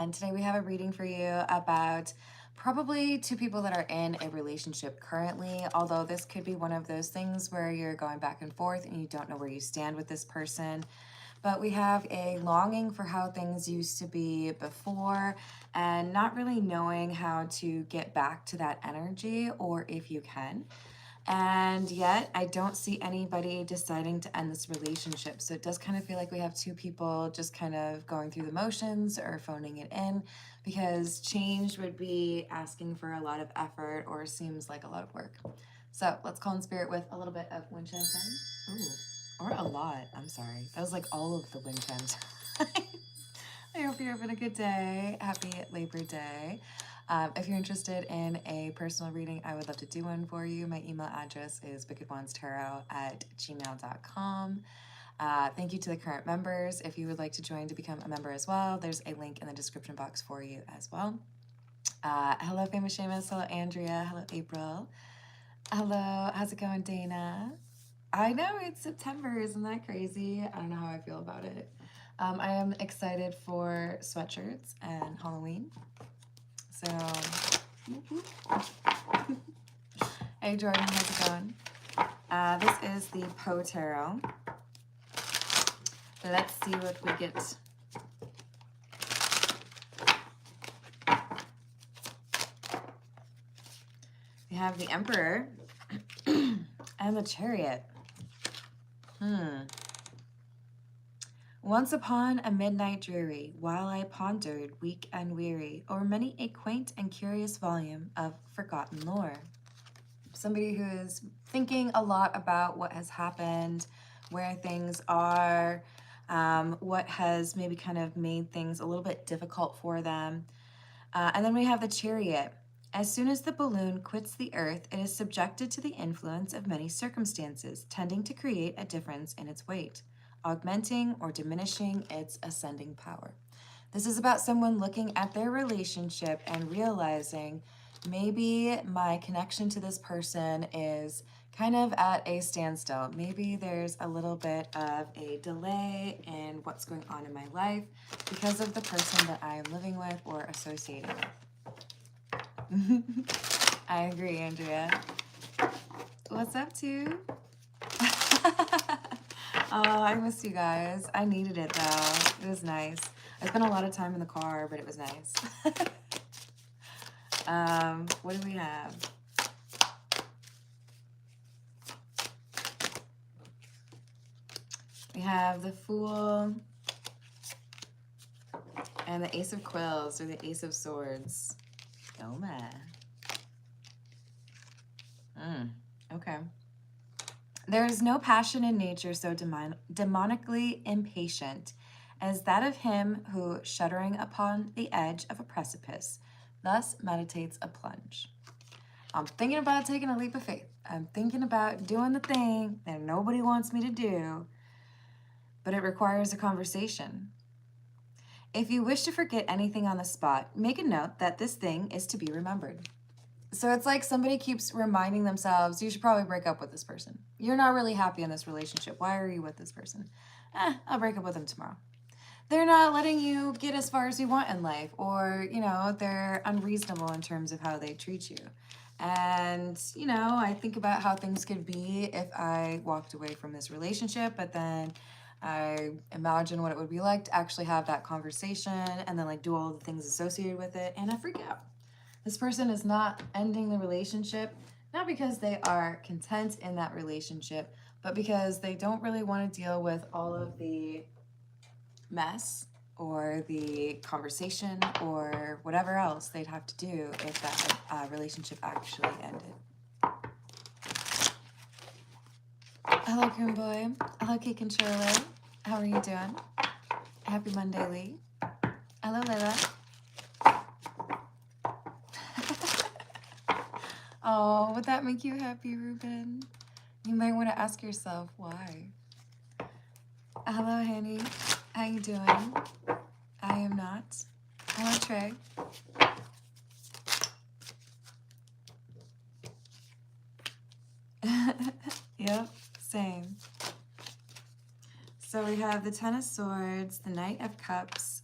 And today we have a reading for you about probably two people that are in a relationship currently, although this could be one of those things where you're going back and forth and you don't know where you stand with this person. But we have a longing for how things used to be before and not really knowing how to get back to that energy, or if you can. And yet I don't see anybody deciding to end this relationship. So it does kind of feel like we have two people just kind of going through the motions or phoning it in, because change would be asking for a lot of effort or seems like a lot of work. So let's call in spirit with a little bit of wind chime time. Ooh, or a lot. I'm sorry. That was like all of the wind chimes. I hope you're having a good day. Happy Labor Day. If you're interested in a personal reading, I would love to do one for you. My email address is wickedwandstarot@gmail.com. Thank you to the current members. If you would like to join to become a member as well, there's a link in the description box for you as well. Hello, Famous Seamus. Hello, Andrea. Hello, April. Hello, how's it going, Dana? I know it's September. Isn't that crazy? I don't know how I feel about it. I am excited for sweatshirts and Halloween. So, hey Jordan, how's it going? This is the Poe Tarot. Let's see what we get. We have the Emperor and the Chariot. Once upon a midnight dreary, while I pondered, weak and weary, o'er many a quaint and curious volume of forgotten lore. Somebody who is thinking a lot about what has happened, where things are, what has maybe kind of made things a little bit difficult for them. And then we have the Chariot. As soon as the balloon quits the earth, it is subjected to the influence of many circumstances, tending to create a difference in its weight, augmenting or diminishing its ascending power. This is about someone looking at their relationship and realizing maybe my connection to this person is kind of at a standstill. Maybe there's a little bit of a delay in what's going on in my life because of the person that I am living with or associating with. I agree, Andrea. What's up, too? Oh, I missed you guys. I needed it, though. It was nice. I spent a lot of time in the car, but it was nice. What do we have? We have the Fool and the Ace of Quills, or the Ace of Swords. Oh, man. Okay. There is no passion in nature so demonically impatient as that of him who, shuddering upon the edge of a precipice, thus meditates a plunge. I'm thinking about taking a leap of faith. I'm thinking about doing the thing that nobody wants me to do, but it requires a conversation. If you wish to forget anything on the spot, make a note that this thing is to be remembered. So it's like somebody keeps reminding themselves, you should probably break up with this person. You're not really happy in this relationship. Why are you with this person? I'll break up with them tomorrow. They're not letting you get as far as you want in life, or, they're unreasonable in terms of how they treat you. And, I think about how things could be if I walked away from this relationship, but then I imagine what it would be like to actually have that conversation and then do all the things associated with it, and I freak out. This person is not ending the relationship, not because they are content in that relationship, but because they don't really want to deal with all of the mess or the conversation or whatever else they'd have to do if that relationship actually ended. Hello, Grim Boy. Hello, Cake and Shirley. How are you doing? Happy Monday, Lee. Hello, Layla. Oh, would that make you happy, Ruben? You might want to ask yourself why. Hello, Hanny. How you doing? I am not. Hello, Trey. Yep, same. So we have the Ten of Swords, the Knight of Cups,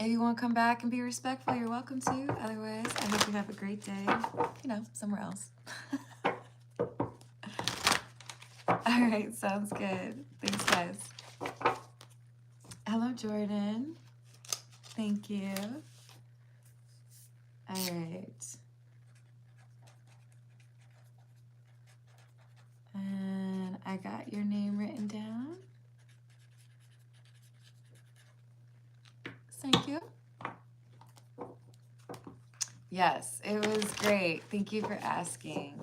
If you want to come back and be respectful, you're welcome to. Otherwise, I hope you have a great day, you know, somewhere else. All right, sounds good. Thanks, guys. Hello, Jordan. Thank you. All right. And I got your name written down. Thank you. Yes, it was great. Thank you for asking.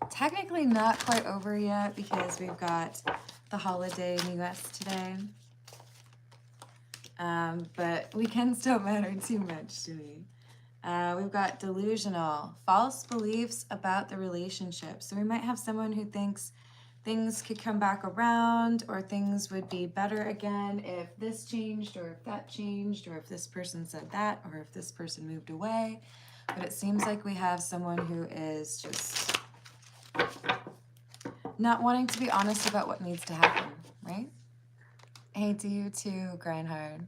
Technically not quite over yet because we've got the holiday in the US today. But weekends don't matter too much to me. We've got delusional, false beliefs about the relationship. So we might have someone who thinks things could come back around, or things would be better again if this changed, or if that changed, or if this person said that, or if this person moved away. But it seems like we have someone who is just not wanting to be honest about what needs to happen, right? Hey to you too, grind hard.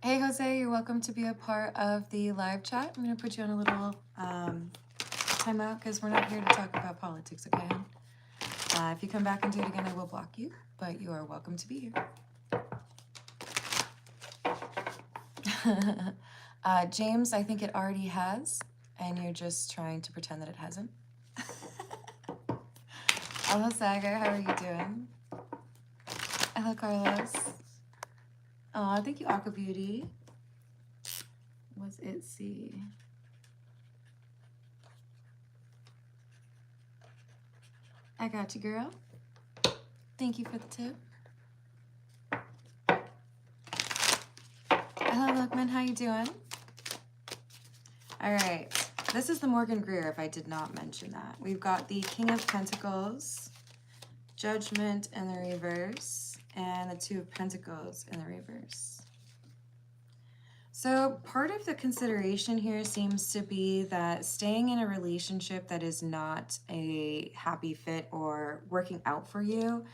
Hey Jose, you're welcome to be a part of the live chat. I'm gonna put you on a little timeout because we're not here to talk about politics, okay? If you come back and do it again, I will block you, but you are welcome to be here. James, I think it already has, and you're just trying to pretend that it hasn't. Hello, Sagar, how are you doing? Hello, Carlos. Oh, thank you, Aqua Beauty. What's it see? I got you, girl. Thank you for the tip. Hello, Lookman, how you doing? All right, this is the Morgan Greer, if I did not mention that. We've got the King of Pentacles, Judgment in the reverse, and the Two of Pentacles in the reverse. So part of the consideration here seems to be that staying in a relationship that is not a happy fit or working out for you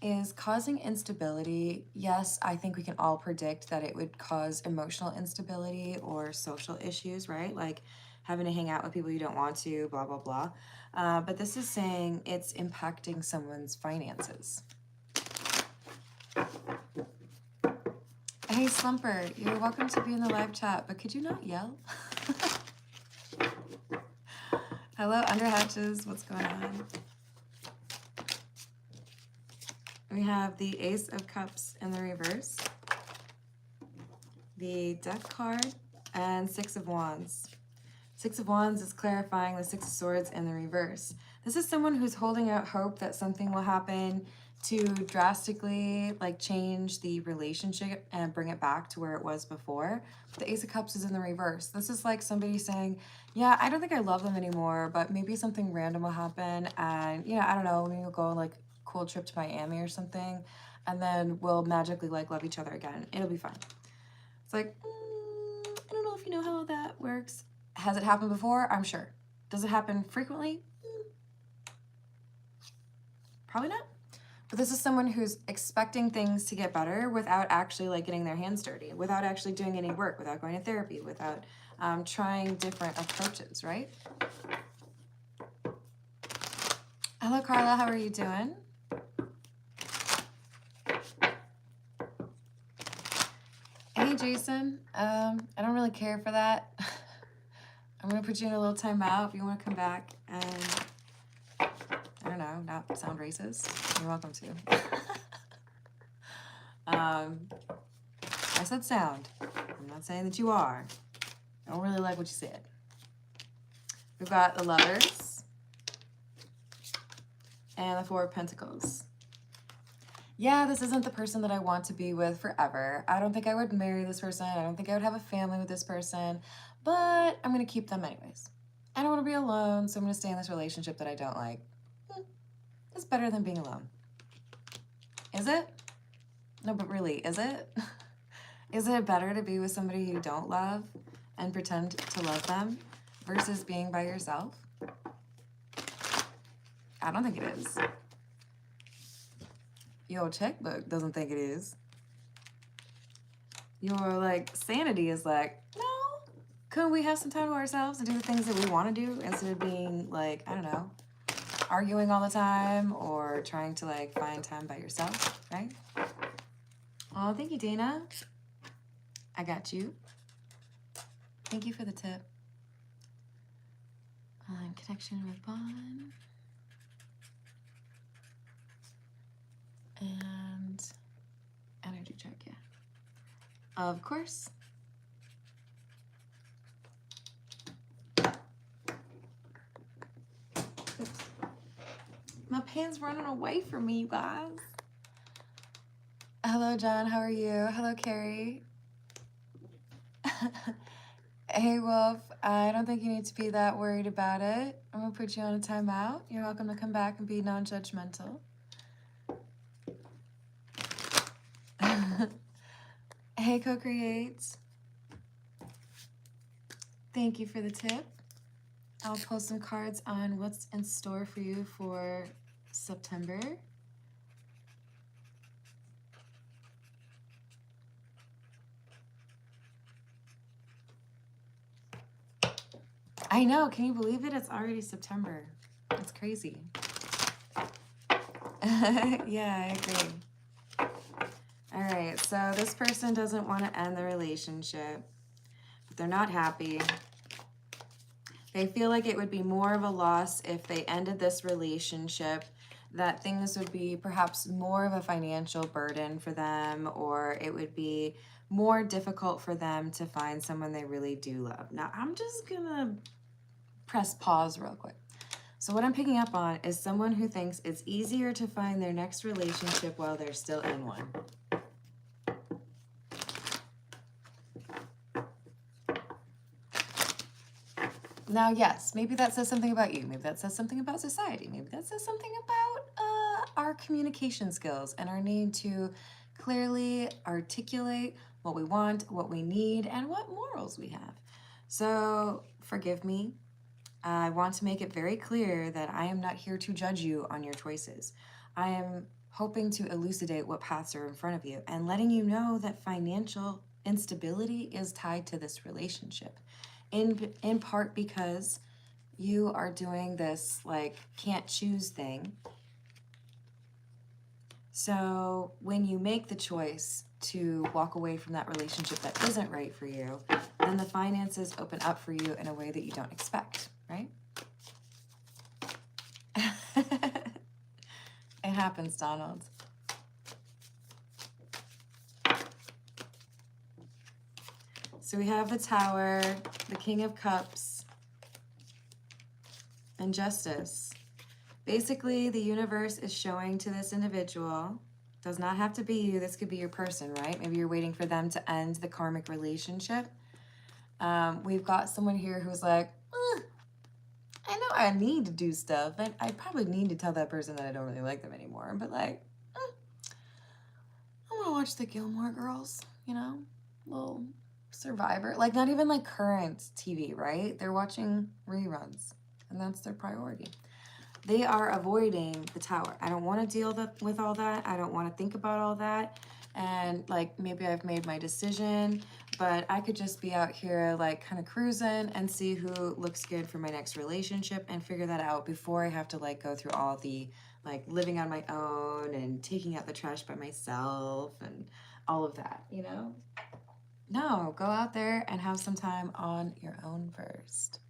is causing instability. Yes, I think we can all predict that it would cause emotional instability or social issues, right? Like having to hang out with people you don't want to, blah, blah, blah. But this is saying it's impacting someone's finances. Hey, Slumper, you're welcome to be in the live chat, but could you not yell? Hello, Underhatches, what's going on? We have the Ace of Cups in the reverse, the Death card, and Six of Wands. Six of Wands is clarifying the Six of Swords in the reverse. This is someone who's holding out hope that something will happen to drastically change the relationship and bring it back to where it was before. The Ace of Cups is in the reverse. This is like somebody saying, yeah, I don't think I love them anymore, but maybe something random will happen, and I don't know, maybe we'll go on a cool trip to Miami or something, and then we'll magically love each other again. It'll be fine. It's like, I don't know if you know how that works. Has it happened before? I'm sure. Does it happen frequently? Probably not. But this is someone who's expecting things to get better without actually getting their hands dirty, without actually doing any work, without going to therapy, without trying different approaches, right? Hello, Carla. How are you doing? Hey, Jason. I don't really care for that. I'm going to put you in a little timeout if you want to come back and, I don't know, not sound racist. You're welcome to. I said sound. I'm not saying that you are. I don't really like what you said. We've got the Lovers and the Four of Pentacles. Yeah, this isn't the person that I want to be with forever. I don't think I would marry this person. I don't think I would have a family with this person, but I'm going to keep them anyways. I don't want to be alone, so I'm going to stay in this relationship that I don't like. It's better than being alone. Is it? No, but really, is it? Is it better to be with somebody you don't love and pretend to love them versus being by yourself? I don't think it is. Your checkbook doesn't think it is. your like sanity is like, no, couldn't we have some time to ourselves and do the things that we want to do instead of being like, I don't know, arguing all the time or trying to like find time by yourself, right? Oh, thank you, Dana. I got you. Thank you for the tip. Connection with Bond. And energy check, yeah. Of course. Oops. My pen's running away from me, you guys. Hello, John. How are you? Hello, Carrie. Hey, Wolf. I don't think you need to be that worried about it. I'm going to put you on a timeout. You're welcome to come back and be non-judgmental. Hey, Co-Creates. Thank you for the tip. I'll pull some cards on what's in store for you for September. I know, can you believe it? It's already September. It's crazy. Yeah, I agree. All right, so this person doesn't want to end the relationship, but they're not happy. They feel like it would be more of a loss if they ended this relationship, that things would be perhaps more of a financial burden for them, or it would be more difficult for them to find someone they really do love. Now, I'm just gonna press pause real quick. So what I'm picking up on is someone who thinks it's easier to find their next relationship while they're still in one. Now, yes, maybe that says something about you. Maybe that says something about society. Maybe that says something about our communication skills and our need to clearly articulate what we want, what we need, and what morals we have. So forgive me. I want to make it very clear that I am not here to judge you on your choices. I am hoping to elucidate what paths are in front of you and letting you know that financial instability is tied to this relationship. In part because you are doing this like can't choose thing. So when you make the choice to walk away from that relationship that isn't right for you, then the finances open up for you in a way that you don't expect, right? It happens, Donald. So we have the Tower, the King of Cups, and Justice. Basically, the universe is showing to this individual, does not have to be you, this could be your person, right? Maybe you're waiting for them to end the karmic relationship. We've got someone here who's like, I know I need to do stuff, and I probably need to tell that person that I don't really like them anymore, but like, I want to watch the Gilmore Girls, you know? Little Survivor. Like, not even like current TV, right? They're watching reruns, and that's their priority. They are avoiding the Tower. I don't want to deal with all that. I don't want to think about all that. And like, maybe I've made my decision, but I could just be out here like kind of cruising and see who looks good for my next relationship and figure that out before I have to like go through all the like living on my own and taking out the trash by myself and all of that, you know? No, go out there and have some time on your own first.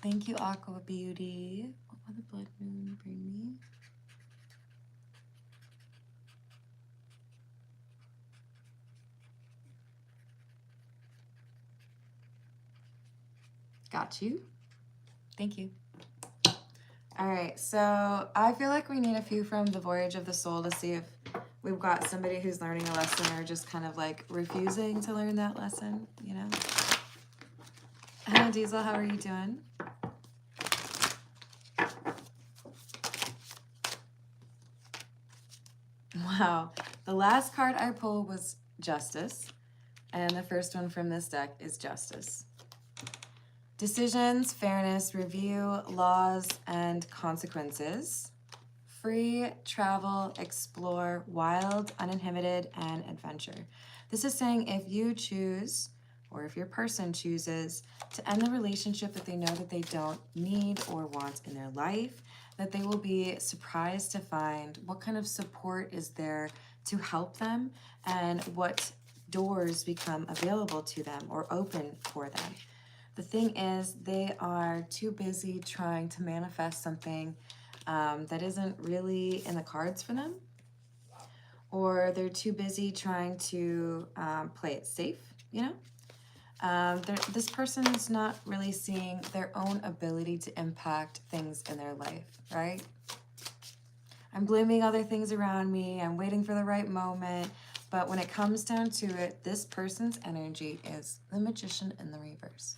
Thank you, Aqua Beauty. What will the blood moon bring me? Got you. Thank you. All right, so I feel like we need a few from the Voyage of the Soul to see if we've got somebody who's learning a lesson or just kind of like refusing to learn that lesson, you know? Hello, Diesel, how are you doing? Wow, the last card I pulled was Justice, and the first one from this deck is Justice. Decisions, fairness, review, laws, and consequences free, travel, explore, wild, uninhibited, and adventure. This is saying if you choose, or if your person chooses to end the relationship that they know that they don't need or want in their life, that they will be surprised to find what kind of support is there to help them and what doors become available to them or open for them. The thing is, they are too busy trying to manifest something that isn't really in the cards for them, or they're too busy trying to play it safe, you know? This person is not really seeing their own ability to impact things in their life, right? I'm blaming other things around me. I'm waiting for the right moment. But when it comes down to it, this person's energy is the Magician in the reverse.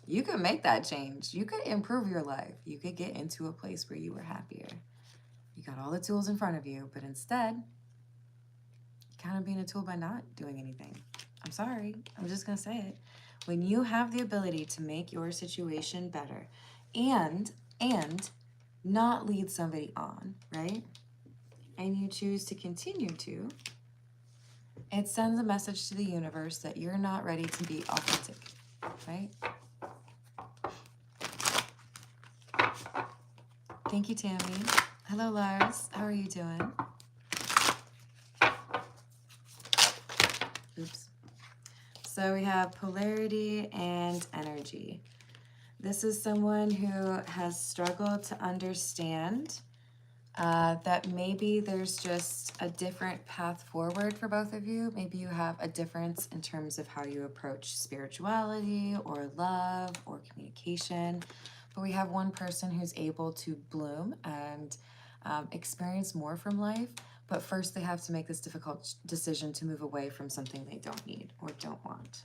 You could make that change. You could improve your life. You could get into a place where you were happier. You got all the tools in front of you, but instead, you're kind of being a tool by not doing anything. I'm sorry, I'm just gonna say it. When you have the ability to make your situation better and not lead somebody on, right? And you choose to continue to, it sends a message to the universe that you're not ready to be authentic, right? Thank you, Tammy. Hello, Lars. How are you doing? Oops. So we have polarity and energy. This is someone who has struggled to understand that maybe there's just a different path forward for both of you. Maybe you have a difference in terms of how you approach spirituality or love or communication. But we have one person who's able to bloom and experience more from life. But first they have to make this difficult decision to move away from something they don't need or don't want.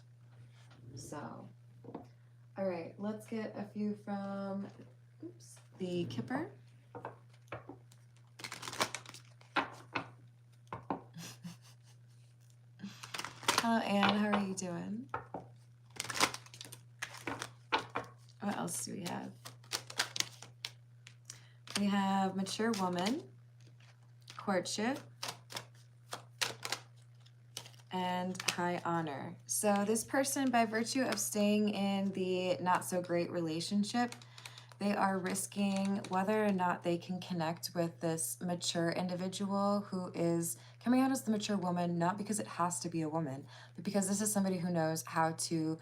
So, all right, let's get a few from, the Kipper. Hello, Anne, how are you doing? What else do we have? We have mature woman, courtship, and high honor. So this person, by virtue of staying in the not so great relationship, they are risking whether or not they can connect with this mature individual who is coming out as the mature woman, not because it has to be a woman, but because this is somebody who knows how to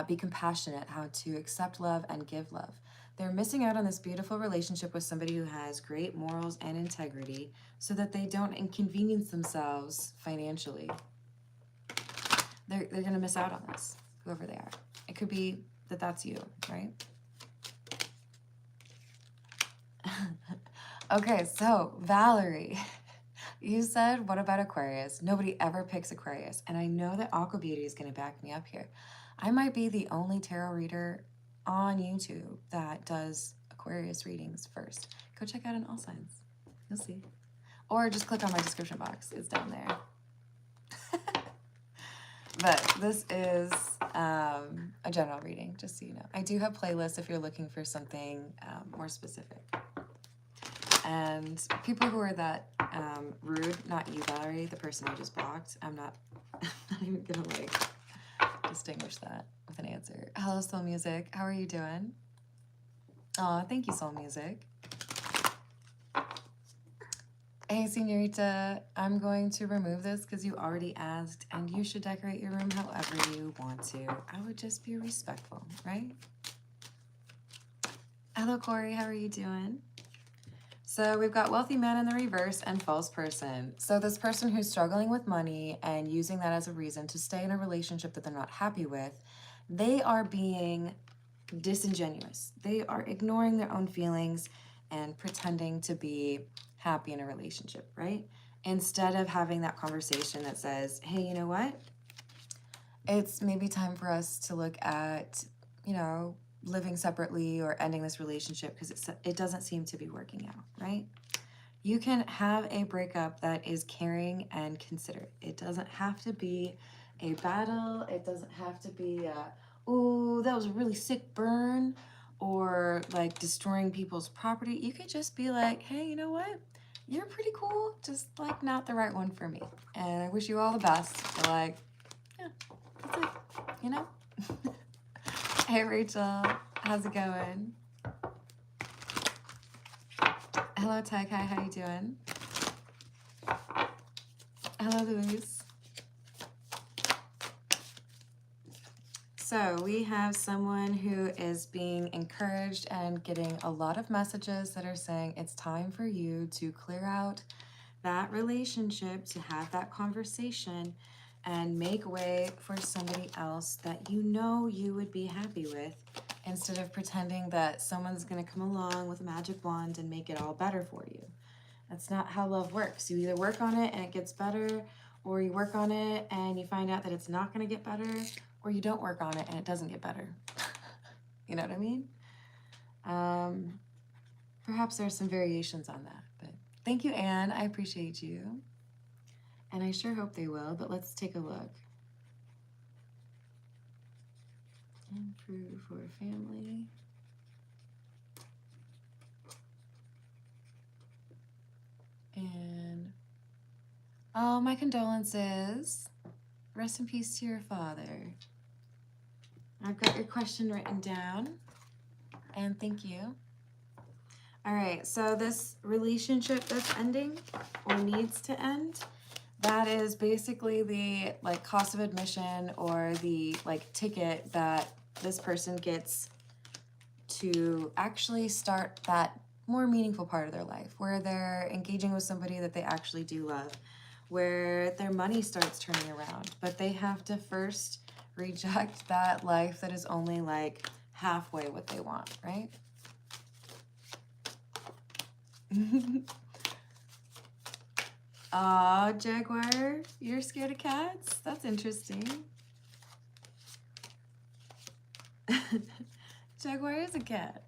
be compassionate, how to accept love and give love. They're missing out on this beautiful relationship with somebody who has great morals and integrity so that they don't inconvenience themselves financially. They're going to miss out on this, whoever they are. It could be that that's you, right? Okay, so Valerie, you said, what about Aquarius? Nobody ever picks Aquarius. And I know that Aqua Beauty is going to back me up here. I might be the only tarot reader on YouTube that does Aquarius readings first. Go check out an All Signs. You'll see. Or just click on my description box. It's down there. But this is a general reading, just so you know. I do have playlists if you're looking for something more specific. And people who are that rude, not you, Valerie, the person I just blocked, I'm not even gonna like distinguish that with an answer. Hello, Soul Music. How are you doing? Aw, thank you, Soul Music. Hey, Senorita, I'm going to remove this because you already asked, and you should decorate your room however you want to. I would just be respectful, right? Hello, Corey. How are you doing? So we've got wealthy man in the reverse and false person. So this person who's struggling with money and using that as a reason to stay in a relationship that they're not happy with, they are being disingenuous. They are ignoring their own feelings and pretending to be happy in a relationship, right? Instead of having that conversation that says, hey, you know what? It's maybe time for us to look at, you know, living separately or ending this relationship because it doesn't seem to be working out, right? You can have a breakup that is caring and considerate. It doesn't have to be a battle. It doesn't have to be a, ooh, that was a really sick burn, or like destroying people's property. You could just be like, hey, you know what? you're pretty cool, just like not the right one for me. And I wish you all the best. But like, yeah, that's it, you know? Hey Rachel, how's it going? Hello Ty Kai, how you doing? Hello Louise. So we have someone who is being encouraged and getting a lot of messages that are saying it's time for you to clear out that relationship, to have that conversation and make way for somebody else that you know you would be happy with, instead of pretending that someone's going to come along with a magic wand and make it all better for you. That's not how love works. You either work on it and it gets better, or you work on it and you find out that it's not going to get better, or you don't work on it and it doesn't get better. You know what I mean? Perhaps there's some variations on that, but thank you, Anne. I appreciate you. And I sure hope they will, but let's take a look. Improve for family. And, oh, my condolences. Rest in peace to your father. I've got your question written down, and thank you. All right, so this relationship that's ending or needs to end, that is basically the like cost of admission or the like ticket that this person gets to actually start that more meaningful part of their life, where they're engaging with somebody that they actually do love, where their money starts turning around, but they have to first reject that life that is only like halfway what they want, right? Aw, Jaguar, you're scared of cats? That's interesting. Jaguar is a cat.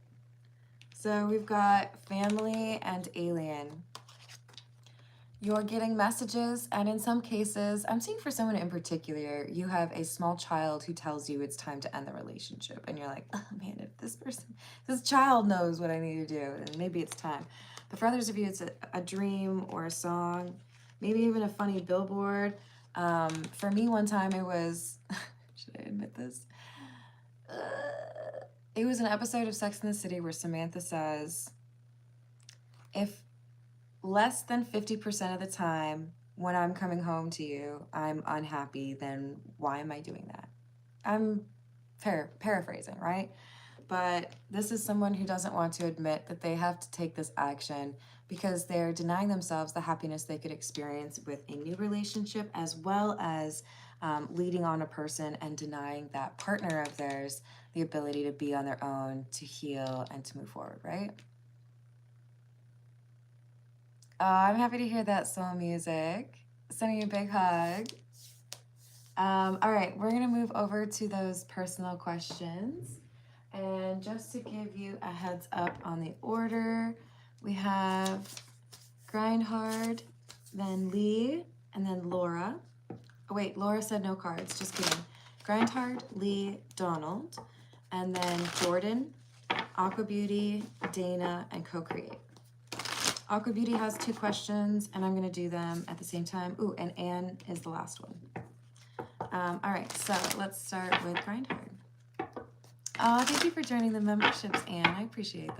So we've got family and alien. You're getting messages, and in some cases, I'm seeing for someone in particular, you have a small child who tells you it's time to end the relationship, and you're like, oh man, if this child knows what I need to do, and maybe it's time. But for others of you, it's a dream or a song, maybe even a funny billboard. For me, one time it was, should I admit this? It was an episode of Sex and the City where Samantha says, if less than 50% of the time when I'm coming home to you, I'm unhappy, then why am I doing that? I'm paraphrasing, right? But this is someone who doesn't want to admit that they have to take this action because they're denying themselves the happiness they could experience with a new relationship, as well as leading on a person and denying that partner of theirs the ability to be on their own, to heal, and to move forward, right? I'm happy to hear that soul music. Sending you a big hug. All right, we're gonna move over to those personal questions. And just to give you a heads up on the order, we have Grind Hard, then Lee, and then Laura. Oh wait, Laura said no cards, just kidding. Grind Hard, Lee, Donald, and then Jordan, Aqua Beauty, Dana, and Co-Create. Aqua Beauty has 2 questions, and I'm going to do them at the same time. Ooh, and Anne is the last one. All right, so let's start with Grind Hard. Oh, thank you for joining the memberships, Anne. I appreciate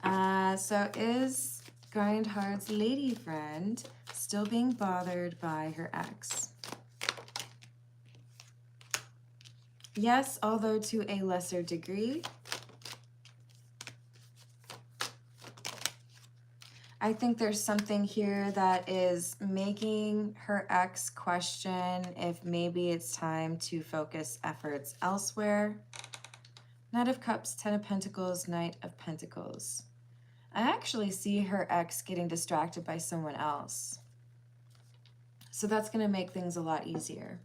that. So is Grind Hard's lady friend still being bothered by her ex? Yes, although to a lesser degree. I think there's something here that is making her ex question if maybe it's time to focus efforts elsewhere. Knight of Cups, 10 of Pentacles, Knight of Pentacles. I actually see her ex getting distracted by someone else. So that's going to make things a lot easier.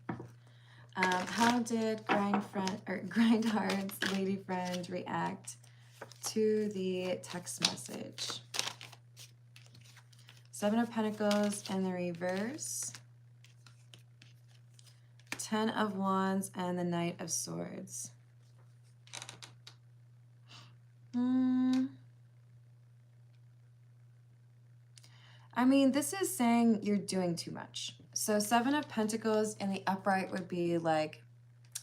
How did Grind Hard's lady friend react to the text message? 7 of Pentacles in the reverse, 10 of Wands, and the Knight of Swords. I mean, this is saying you're doing too much. So Seven of Pentacles in the upright would be like,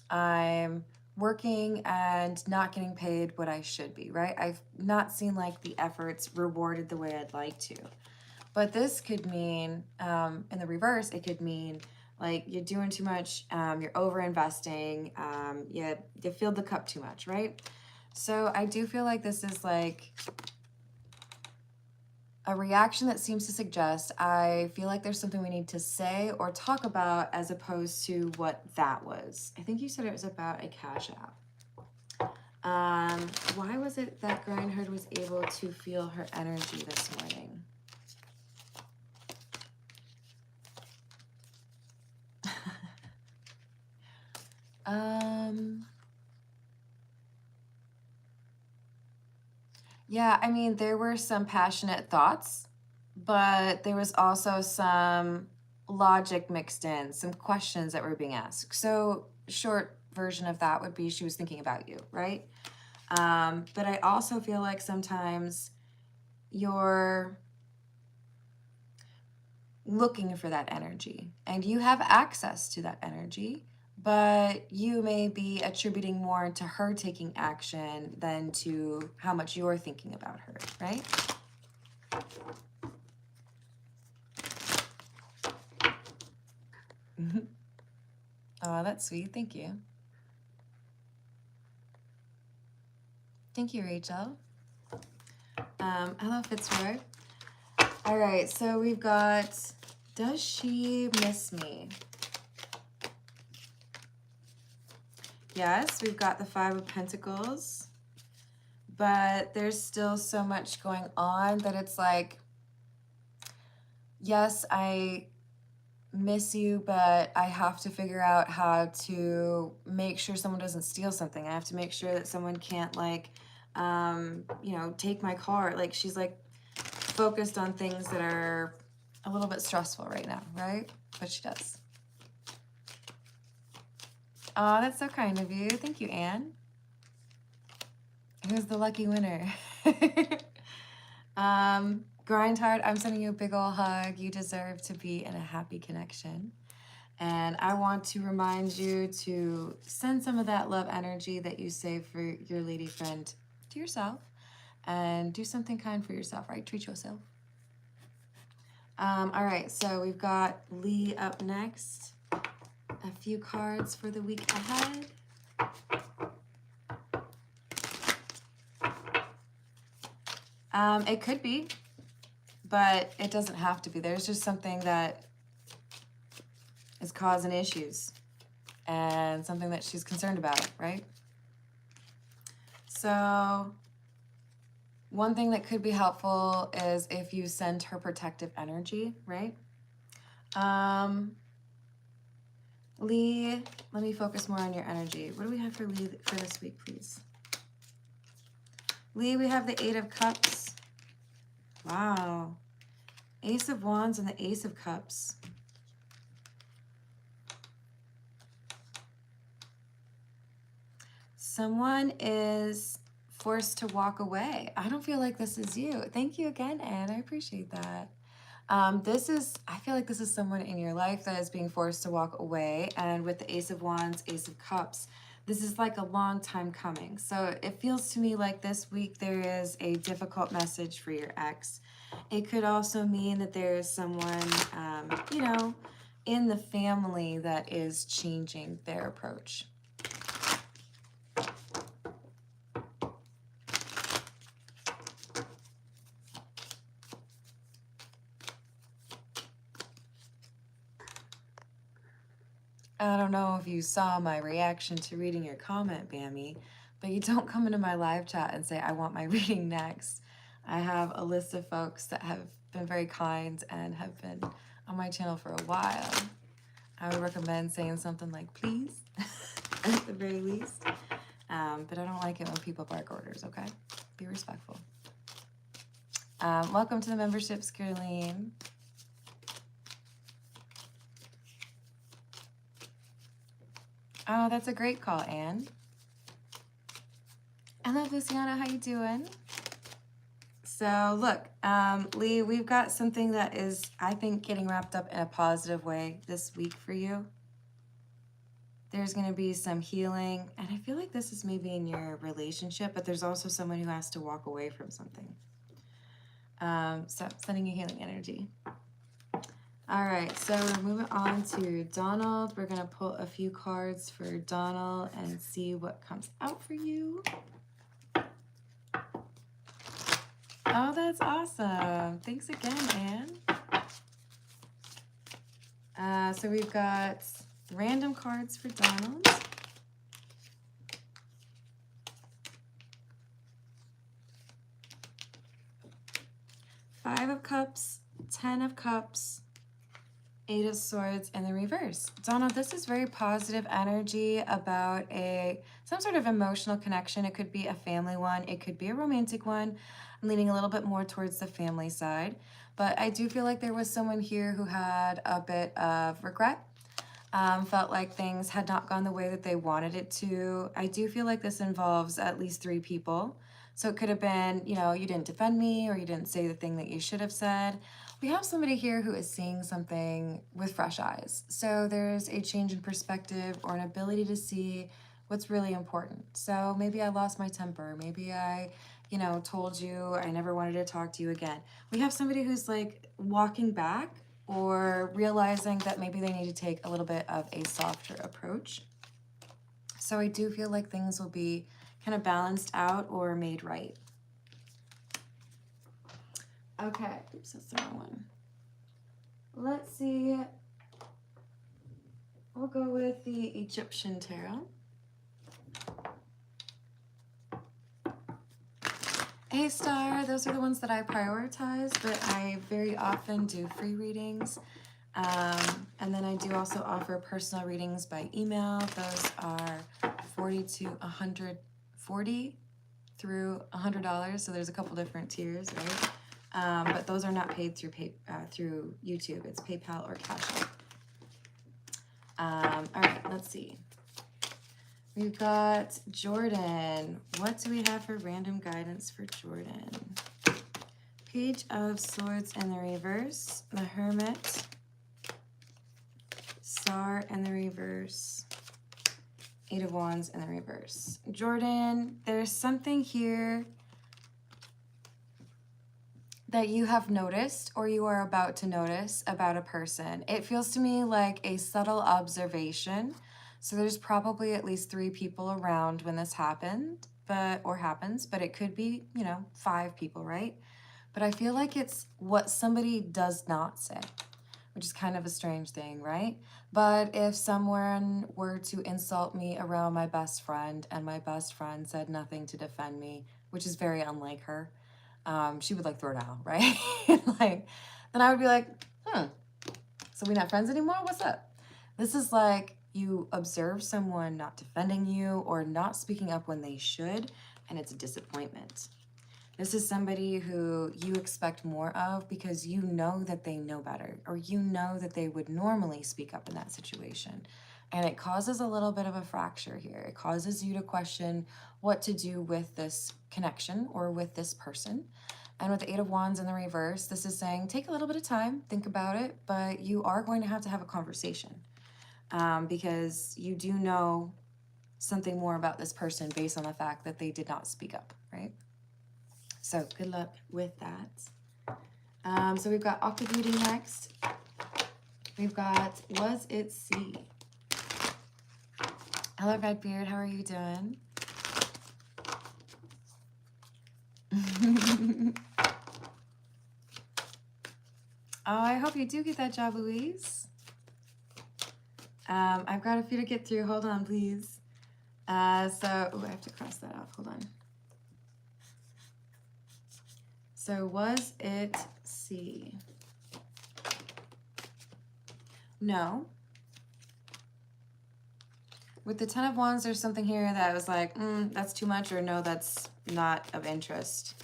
I'm working and not getting paid what I should be, right? I've not seen like the efforts rewarded the way I'd like to. But this could mean, in the reverse, it could mean like you're doing too much, you're over investing, you filled the cup too much, right? So I do feel like this is like a reaction that seems to suggest I feel like there's something we need to say or talk about as opposed to what that was. I think you said it was about a cash app. Why was it that Grindherd was able to feel her energy this morning? Yeah, I mean, there were some passionate thoughts, but there was also some logic mixed in, some questions that were being asked. So, short version of that would be she was thinking about you, right? But I also feel like sometimes you're looking for that energy and you have access to that energy, but you may be attributing more to her taking action than to how much you're thinking about her, right? Oh, that's sweet. Thank you. Thank you, Rachel. Hello, Fitzroy. All right, so we've got, does she miss me? Yes, we've got the Five of Pentacles, but there's still so much going on that it's like, yes, I miss you, but I have to figure out how to make sure someone doesn't steal something. I have to make sure that someone can't like, take my car. Like she's like focused on things that are a little bit stressful right now, right? But she does. Oh, that's so kind of you. Thank you, Anne. Who's the lucky winner? Grindhard, I'm sending you a big ol' hug. You deserve to be in a happy connection. And I want to remind you to send some of that love energy that you save for your lady friend to yourself and do something kind for yourself, right? Treat yourself. All right, so we've got Lee up next. A few cards for the week ahead. It could be, but it doesn't have to be. There's just something that is causing issues and something that she's concerned about, right? So one thing that could be helpful is if you send her protective energy, right? Lee, let me focus more on your energy. What do we have for Lee for this week, please? Lee, we have the Eight of Cups. Wow. Ace of Wands and the Ace of Cups. Someone is forced to walk away. I don't feel like this is you. Thank you again, Anne. I appreciate that. I feel like this is someone in your life that is being forced to walk away. And with the Ace of Wands, Ace of Cups, this is like a long time coming. So it feels to me like this week there is a difficult message for your ex. It could also mean that there is someone, in the family that is changing their approach. I don't know if you saw my reaction to reading your comment, Bammy, but you don't come into my live chat and say, I want my reading next. I have a list of folks that have been very kind and have been on my channel for a while. I would recommend saying something like, please, at the very least. But I don't like it when people bark orders, okay? Be respectful. Welcome to the membership, Skirleen. Oh, that's a great call, Anne. Hello, Luciana. How you doing? So look, Lee, we've got something that is, I think, getting wrapped up in a positive way this week for you. There's going to be some healing, and I feel like this is maybe in your relationship, but there's also someone who has to walk away from something. So sending you healing energy. All right, so we're moving on to Donald. We're going to pull a few cards for Donald and see what comes out for you. Oh, that's awesome. Thanks again, Anne. So we've got random cards for Donald. Five of Cups, 10 of Cups, 8 of Swords in the reverse. Donald, this is very positive energy about some sort of emotional connection. It could be a family one. It could be a romantic one. I'm leaning a little bit more towards the family side. But I do feel like there was someone here who had a bit of regret. Felt like things had not gone the way that they wanted it to. I do feel like this involves at least 3 people. So it could have been, you know, you didn't defend me or you didn't say the thing that you should have said. We have somebody here who is seeing something with fresh eyes. So there's a change in perspective or an ability to see what's really important. So maybe I lost my temper. Maybe I, you know, told you I never wanted to talk to you again. We have somebody who's like walking back or realizing that maybe they need to take a little bit of a softer approach. So I do feel like things will be kind of balanced out or made right. Okay, oops, that's the wrong one. Let's see. We'll go with the Egyptian tarot. Hey Star, those are the ones that I prioritize, but I very often do free readings. And then I do also offer personal readings by email. Those are $40 through $100. So there's a couple different tiers, right? But those are not paid through through YouTube. It's PayPal or Cash App. All right, let's see. We've got Jordan. What do we have for random guidance for Jordan? Page of Swords in the reverse, the Hermit, Star in the reverse, 8 of Wands in the reverse. Jordan, there's something here that you have noticed or you are about to notice about a person. It feels to me like a subtle observation. So there's probably at least 3 people around when this happened, happens, but it could be, you know, 5 people, right? But I feel like it's what somebody does not say, which is kind of a strange thing, right? But if someone were to insult me around my best friend and my best friend said nothing to defend me, which is very unlike her, she would like throw down, right? Like, then I would be like, so we're not friends anymore? What's up? This is like you observe someone not defending you or not speaking up when they should, and it's a disappointment. This is somebody who you expect more of because you know that they know better, or you know that they would normally speak up in that situation. And it causes a little bit of a fracture here. It causes you to question what to do with this connection or with this person. And with the 8 of Wands in the reverse, this is saying take a little bit of time, think about it, but you are going to have a conversation because you do know something more about this person based on the fact that they did not speak up, right? So good luck with that. So we've got Aqua Beauty next. We've got Was It C? Hello, Redbeard. How are you doing? Oh, I hope you do get that job, Louise. I've got a few to get through. Hold on, please. Oh, I have to cross that off. Hold on. So was it C? No. With the 10 of Wands, there's something here that was like, that's too much, or no, that's not of interest.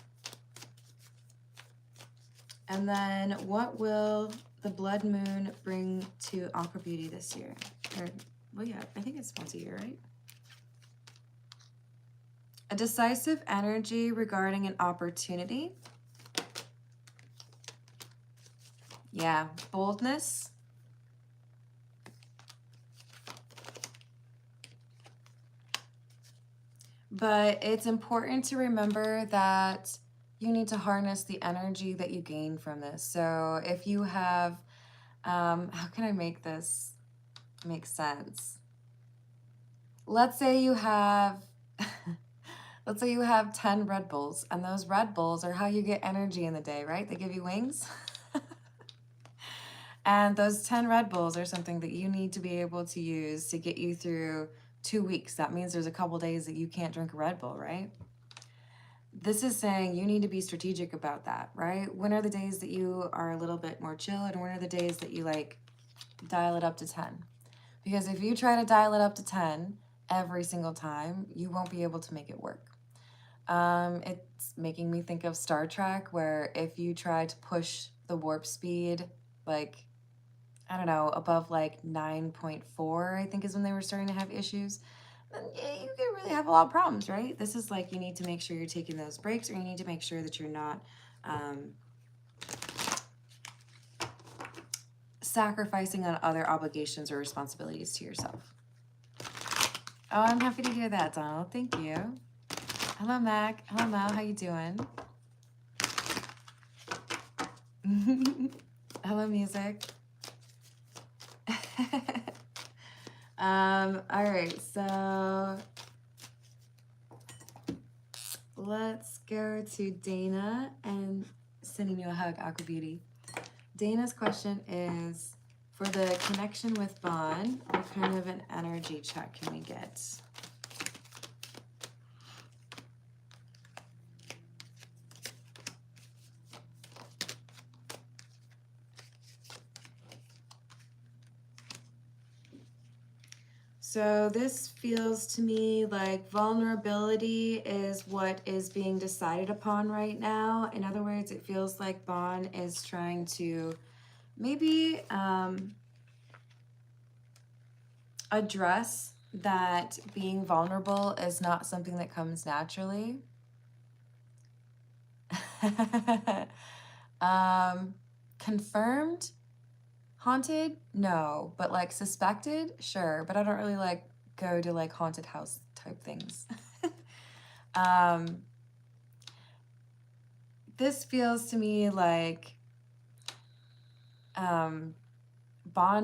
And then what will the blood moon bring to Aqua Beauty this year? Or, well, yeah, I think it's once a year, right? A decisive energy regarding an opportunity. Yeah, boldness. But it's important to remember that you need to harness the energy that you gain from this. So if you have, how can I make this make sense? Let's say you have, let's say you have 10 Red Bulls, and those Red Bulls are how you get energy in the day, right? They give you wings. And those 10 Red Bulls are something that you need to be able to use to get you through 2 weeks. That means there's a couple days that you can't drink a Red Bull, right? This is saying you need to be strategic about that, right? When are the days that you are a little bit more chill, and when are the days that you like dial it up to 10? Because if you try to dial it up to 10 every single time, you won't be able to make it work. It's making me think of Star Trek, where if you try to push the warp speed, like, I don't know, above like 9.4, I think is when they were starting to have issues, then yeah, you could really have a lot of problems, right? This is like, you need to make sure you're taking those breaks, or you need to make sure that you're not sacrificing on other obligations or responsibilities to yourself. Oh, I'm happy to hear that, Donald. Thank you. Hello, Mac. Hello, Mal. How you doing? Hello, music. All right, so let's go to Dana and sending you a hug, Aqua Beauty. Dana's question is, for the connection with Vaughn, what kind of an energy check can we get? So this feels to me like vulnerability is what is being decided upon right now. In other words, it feels like Vaughn is trying to maybe address that being vulnerable is not something that comes naturally. Confirmed? Haunted? No. But like suspected? Sure. But I don't really like go to like haunted house type things. This feels to me like Vaughn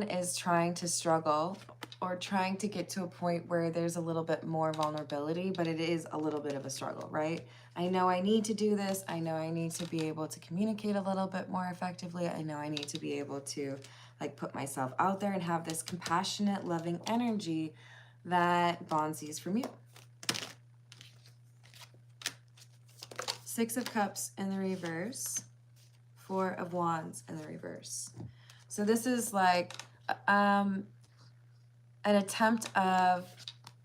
is trying to struggle or trying to get to a point where there's a little bit more vulnerability, but it is a little bit of a struggle, right? I know I need to do this. I know I need to be able to communicate a little bit more effectively. I know I need to be able to like put myself out there and have this compassionate, loving energy that Vaughn sees from you. 6 of Cups in the reverse, 4 of Wands in the reverse. So this is like an attempt of,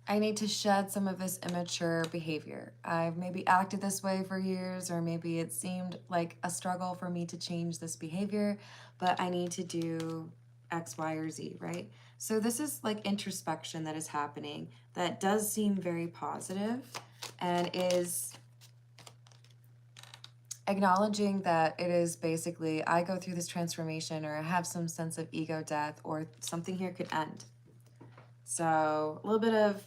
I need to shed some of this immature behavior. I've maybe acted this way for years, or maybe it seemed like a struggle for me to change this behavior, but I need to do X, Y, or Z, right? So this is like introspection that is happening that does seem very positive and is acknowledging that it is basically, I go through this transformation, or I have some sense of ego death, or something here could end. So a little bit of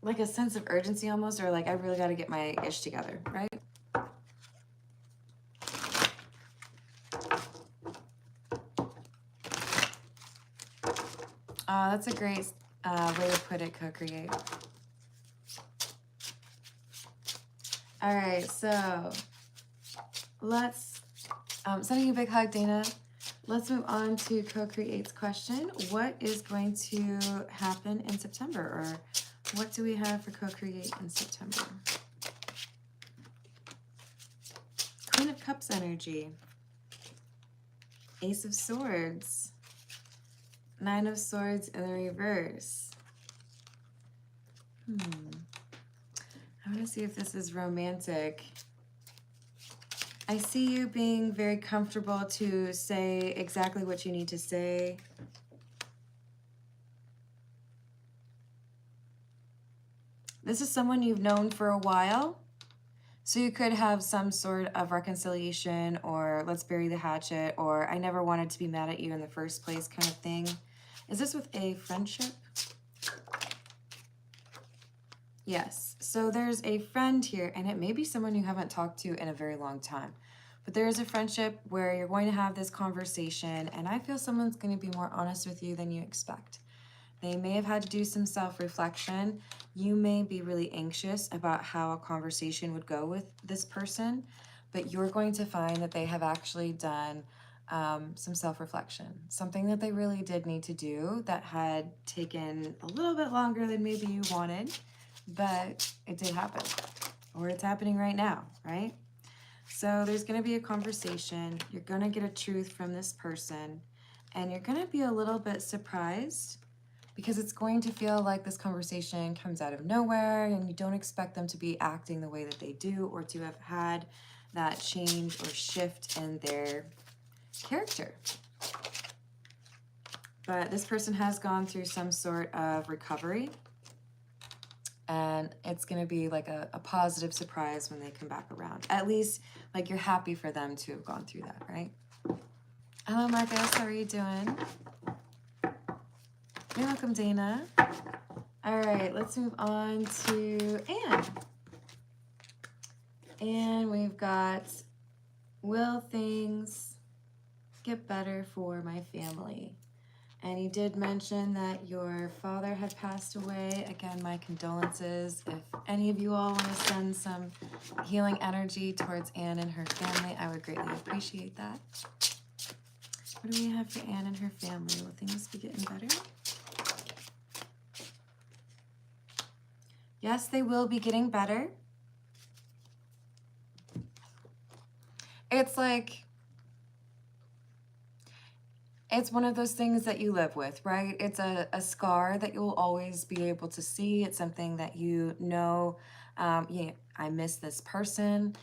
like a sense of urgency almost, or like I really got to get my ish together, right? That's a great way to put it, co-create. All right, so let's, sending you a big hug, Dana. Let's move on to Co-Create's question. What is going to happen in September, or what do we have for Co-Create in September? Queen of Cups energy. Ace of Swords. 9 of Swords in the reverse. I want to see if this is romantic. I see you being very comfortable to say exactly what you need to say. This is someone you've known for a while. So you could have some sort of reconciliation, or let's bury the hatchet, or I never wanted to be mad at you in the first place kind of thing. Is this with a friendship? Yes. So there's a friend here, and it may be someone you haven't talked to in a very long time. But there is a friendship where you're going to have this conversation, and I feel someone's going to be more honest with you than you expect. They may have had to do some self-reflection. You may be really anxious about how a conversation would go with this person, but you're going to find that they have actually done some self-reflection, something that they really did need to do that had taken a little bit longer than maybe you wanted, but it did happen, or it's happening right now, right? So there's going to be a conversation. You're going to get a truth from this person, and you're going to be a little bit surprised because it's going to feel like this conversation comes out of nowhere and you don't expect them to be acting the way that they do, or to have had that change or shift in their character. But this person has gone through some sort of recovery, and it's going to be like a positive surprise when they come back around. At least, like, you're happy for them to have gone through that, right? Hello, Marcus. How are you doing? You're welcome, Dana. All right, let's move on to Anne. And we've got, will things get better for my family? And you did mention that your father had passed away. Again, my condolences. If any of you all want to send some healing energy towards Anne and her family, I would greatly appreciate that. What do we have for Anne and her family? Will things be getting better? Yes, they will be getting better. It's like, it's one of those things that you live with, right? It's a scar that you'll always be able to see. It's something that you know, yeah, I miss this person,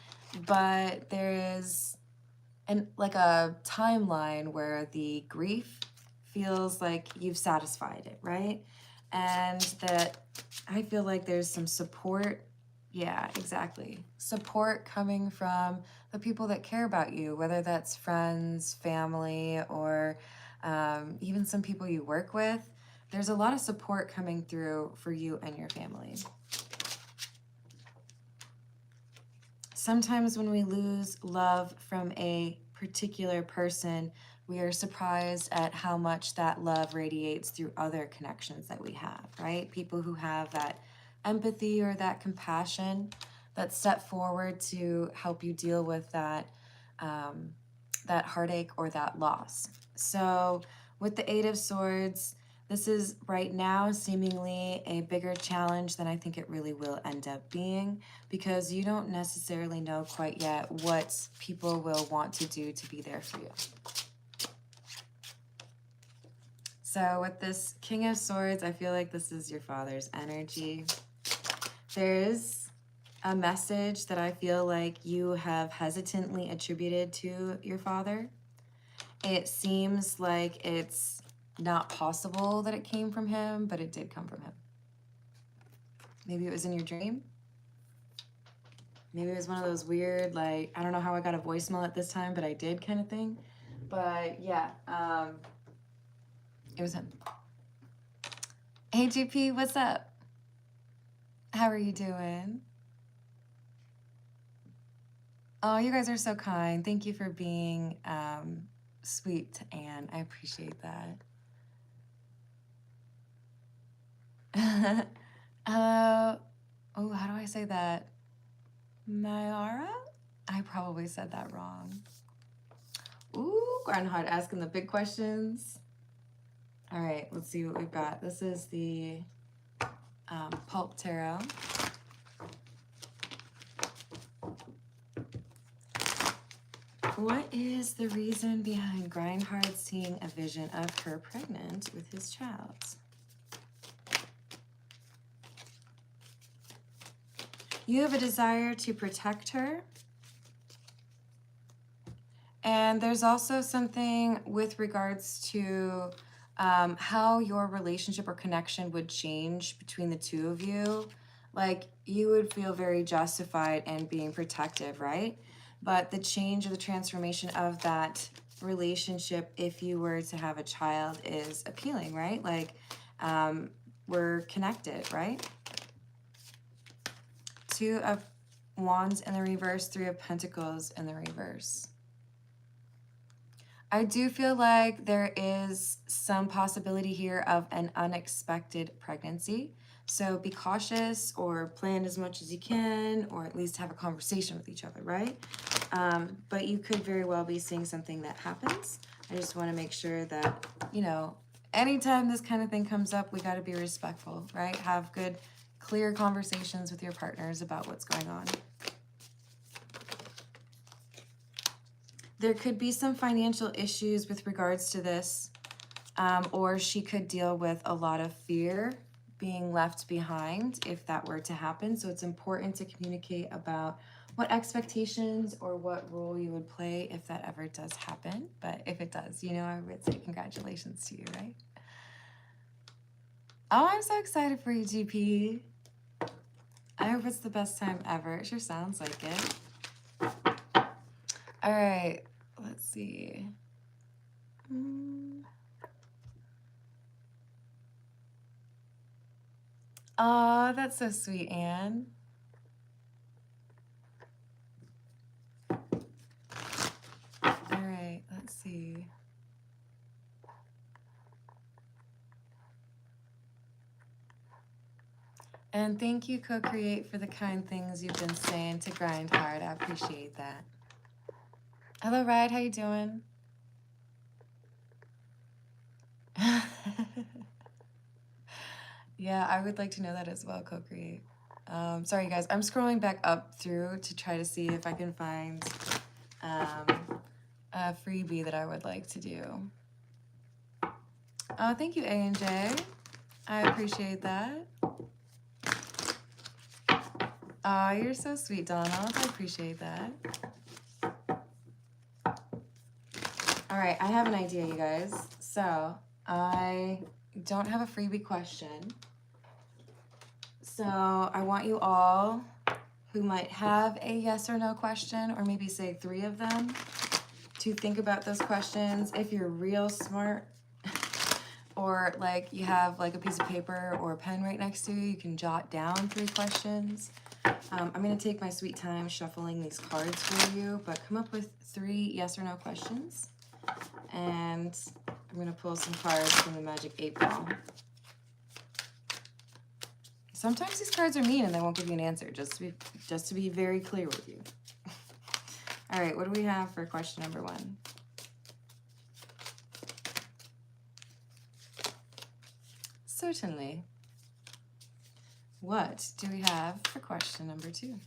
but there is like a timeline where the grief feels like you've satisfied it, right? And that I feel like there's some support. Yeah, exactly. Support coming from the people that care about you, whether that's friends, family, or even some people you work with. There's a lot of support coming through for you and your family. Sometimes when we lose love from a particular person, we are surprised at how much that love radiates through other connections that we have, right? People who have that empathy or that compassion that step forward to help you deal with that, that heartache or that loss. So with the Eight of Swords, this is right now seemingly a bigger challenge than I think it really will end up being, because you don't necessarily know quite yet what people will want to do to be there for you. So with this King of Swords, I feel like this is your father's energy. There's a message that I feel like you have hesitantly attributed to your father. It seems like it's not possible that it came from him, but it did come from him. Maybe it was in your dream. Maybe it was one of those weird, like, I don't know how I got a voicemail at this time, but I did kind of thing. But yeah, it was him. Hey, GP, what's up? How are you doing? Oh, you guys are so kind. Thank you for being sweet to Anne. I appreciate that. Oh, how do I say that? Mayara? I probably said that wrong. Ooh, Grindhard asking the big questions. All right, let's see what we've got. This is the Pulp Tarot. What is the reason behind Grindhard seeing a vision of her pregnant with his child? You have a desire to protect her. And there's also something with regards to how your relationship or connection would change between the two of you like you would feel very justified in being protective, right? But the change or the transformation of that relationship, if you were to have a child, is appealing, right? Like we're connected, right? Two of Wands in the reverse, Three of Pentacles in the reverse. I do feel like there is some possibility here of an unexpected pregnancy. So be cautious or plan as much as you can, or at least have a conversation with each other, right? But you could very well be seeing something that happens. I just want to make sure that, you know, anytime this kind of thing comes up, we got to be respectful, right? Have good, clear conversations with your partners about what's going on. There could be some financial issues with regards to this, or she could deal with a lot of fear being left behind if that were to happen. So it's important to communicate about what expectations or what role you would play if that ever does happen. But if it does, you know, I would say congratulations to you, right? Oh, I'm so excited for you, GP. I hope it's the best time ever. It sure sounds like it. All right, let's see. Oh, that's so sweet, Anne. All right, let's see. And thank you, Co-Create, for the kind things you've been saying to grind hard. I appreciate that. Hello, Ride. How you doing? Yeah, I would like to know that as well, Co-Create. Sorry, guys. I'm scrolling back up through to try to see if I can find a freebie that I would like to do. Oh, thank you, A&J. I appreciate that. Oh, you're so sweet, Donald. I appreciate that. All right, I have an idea, you guys. So I don't have a freebie question. So I want you all who might have a yes or no question, or maybe say 3 of them, to think about those questions. If you're real smart, or like you have like a piece of paper or a pen right next to you, you can jot down 3 questions. I'm gonna take my sweet time shuffling these cards for you, but come up with 3 yes or no questions. And I'm gonna pull some cards from the Magic 8 Ball. Sometimes these cards are mean and they won't give you an answer, just to be very clear with you. All right, what do we have for question number 1? Certainly. What do we have for question number 2?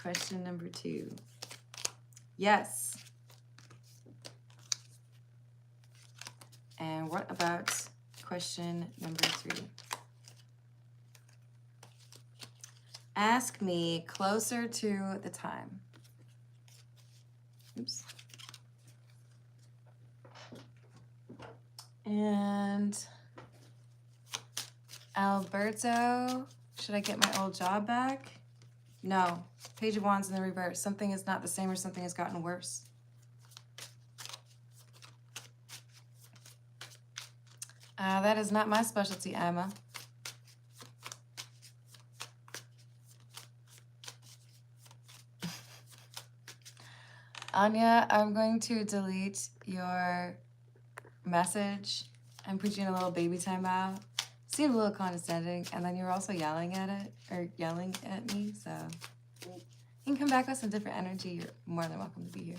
Question number 2. Yes. And what about question number 3? Ask me closer to the time. Oops. And Alberto, should I get my old job back? No. Page of Wands in the reverse. Something is not the same, or something has gotten worse. That is not my specialty, Emma. Anya, I'm going to delete your message and put you in a little baby timeout. Seemed a little condescending, and then you were also yelling at me, so you can come back with some different energy. You're more than welcome to be here.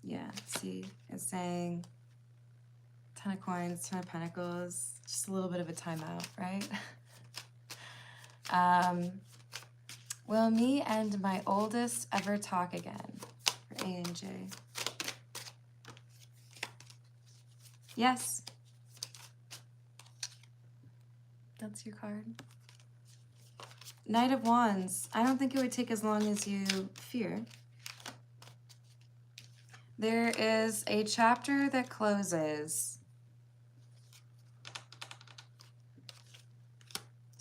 Yeah, see, it's saying 10 of coins, 10 of pentacles, just a little bit of a timeout, right? Will me and my oldest ever talk again? For A and J. Yes. That's your card. Knight of Wands. I don't think it would take as long as you fear. There is a chapter that closes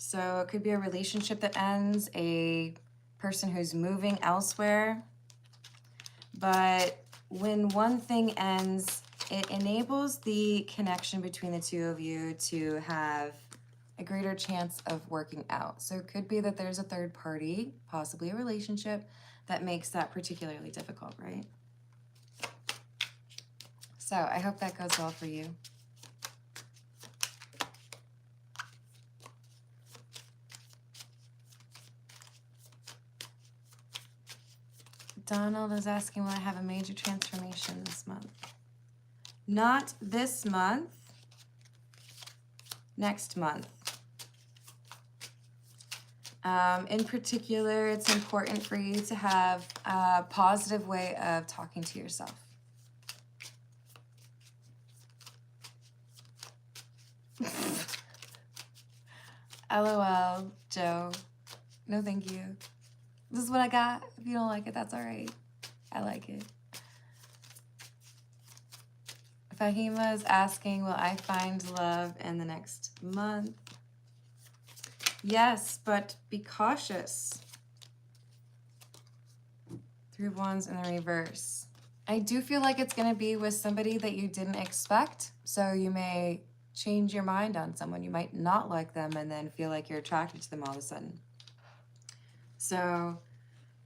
So it could be a relationship that ends, a person who's moving elsewhere. But when one thing ends, it enables the connection between the two of you to have a greater chance of working out. So it could be that there's a third party, possibly a relationship, that makes that particularly difficult, right? So I hope that goes well for you. Donald is asking, will I have a major transformation this month? Not this month. Next month. In particular, it's important for you to have a positive way of talking to yourself. LOL, Joe. No, thank you. This is what I got. If you don't like it, that's all right. I like it. Fahima is asking, will I find love in the next month? Yes, but be cautious. Three of Wands in the reverse. I do feel like it's going to be with somebody that you didn't expect. So you may change your mind on someone. You might not like them and then feel like you're attracted to them all of a sudden. So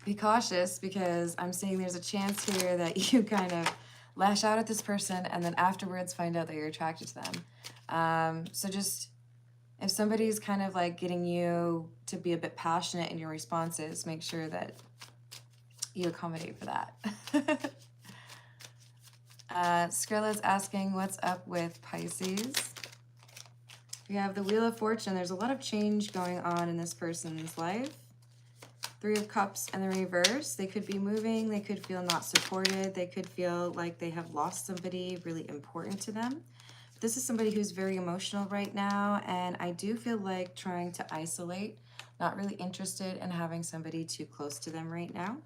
be cautious, because I'm seeing there's a chance here that you kind of lash out at this person and then afterwards find out that you're attracted to them. So just, if somebody's kind of like getting you to be a bit passionate in your responses, make sure that you accommodate for that. Skrilla's asking, what's up with Pisces? We have the Wheel of Fortune. There's a lot of change going on in this person's life. Three of Cups in the reverse. They could be moving. They could feel not supported. They could feel like they have lost somebody really important to them. This is somebody who's very emotional right now, and I do feel like trying to isolate, not really interested in having somebody too close to them right now.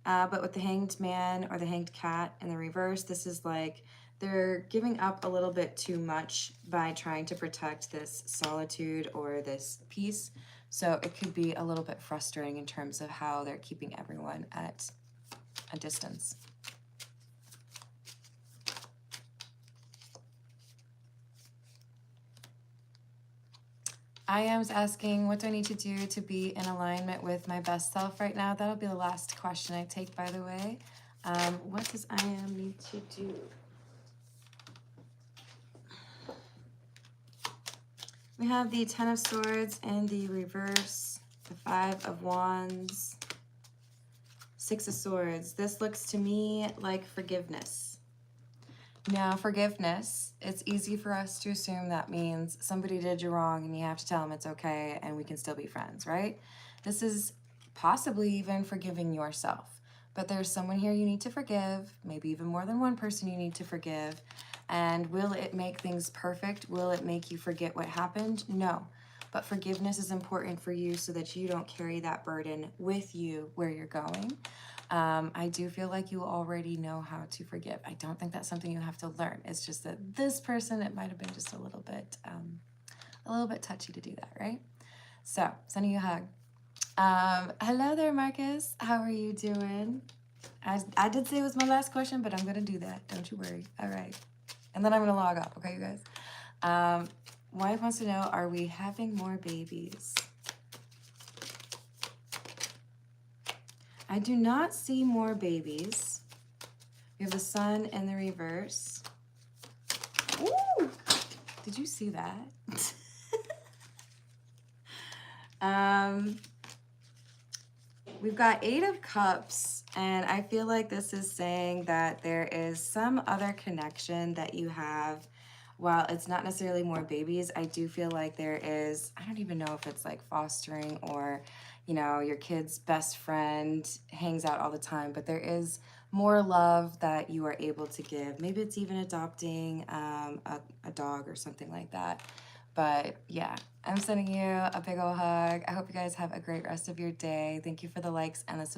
But with the Hanged Man or the Hanged Cat in the reverse, this is like they're giving up a little bit too much by trying to protect this solitude or this peace. So it could be a little bit frustrating in terms of how they're keeping everyone at a distance. I am's asking, what do I need to do to be in alignment with my best self right now? That'll be the last question I take, by the way. What does I am need to do? We have the Ten of Swords in the reverse, the Five of Wands, Six of Swords. This looks to me like forgiveness. Now, forgiveness, it's easy for us to assume that means somebody did you wrong and you have to tell them it's okay and we can still be friends, right? This is possibly even forgiving yourself. But there's someone here you need to forgive, maybe even more than one person you need to forgive. And will it make things perfect? Will it make you forget what happened? No. But forgiveness is important for you so that you don't carry that burden with you where you're going. I do feel like you already know how to forgive. I don't think that's something you have to learn. It's just that this person, it might have been just a little bit touchy to do that, right? So, sending you a hug. Hello there, Marcus. How are you doing? I did say it was my last question, but I'm going to do that. Don't you worry. All right. And then I'm going to log off. Okay, you guys? Wife wants to know, are we having more babies? I do not see more babies. We have the Sun in the reverse. Ooh! Did you see that? We've got Eight of Cups, and I feel like this is saying that there is some other connection that you have. While it's not necessarily more babies, I do feel like there is, I don't even know if it's like fostering or, you know, your kid's best friend hangs out all the time, but there is more love that you are able to give. Maybe it's even adopting a dog or something like that. But yeah, I'm sending you a big ol' hug. I hope you guys have a great rest of your day. Thank you for the likes and the